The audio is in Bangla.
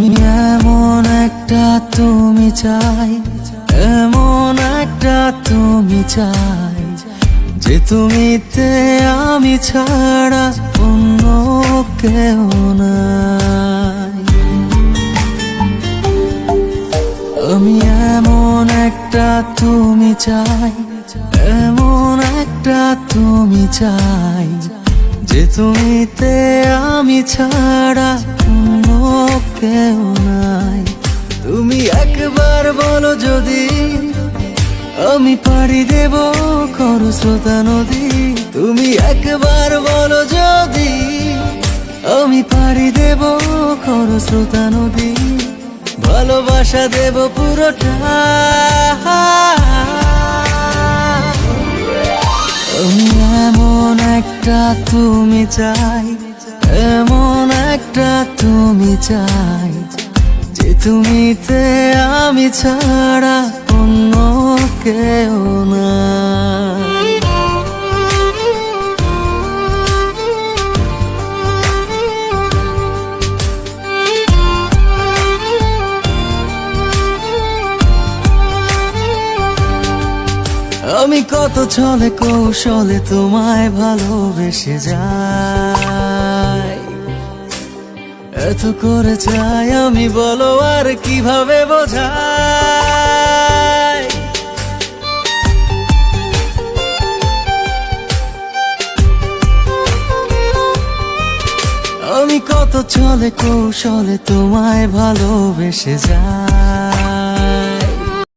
এমন একটা তুমি চাই, এমন একটা তুমি চাই, যে তুমিতে আমি ছাড়া অন্য কেউ নাই। আমি এমন একটা তুমি চাই, এমন একটা তুমি চাই, যে তুমিতে আমি ছাড়া অন্য কেউ নাই। তুমি একবার বলো যদি আমি পাড়ি দেব খরস্রোতা নদী। তুমি একবার বলো যদি আমি পাড়ি দেব খরস্রোতা নদী। ভালোবাসা দেব পুরোটা। আমি এমন একটা তুমি চাই, এমন একটা তুমি চাই, যে তুমিতে আমি ছাড়া অন্য কেউ নাই। আমি কত ছলে কৌশলে তোমায় ভালোবেসে যাই, এত করে চাই আমি, বলো আর কিভাবে বোঝাই। আমি কত ছলে কৌশলে তোমায় ভালোবেসে যাই,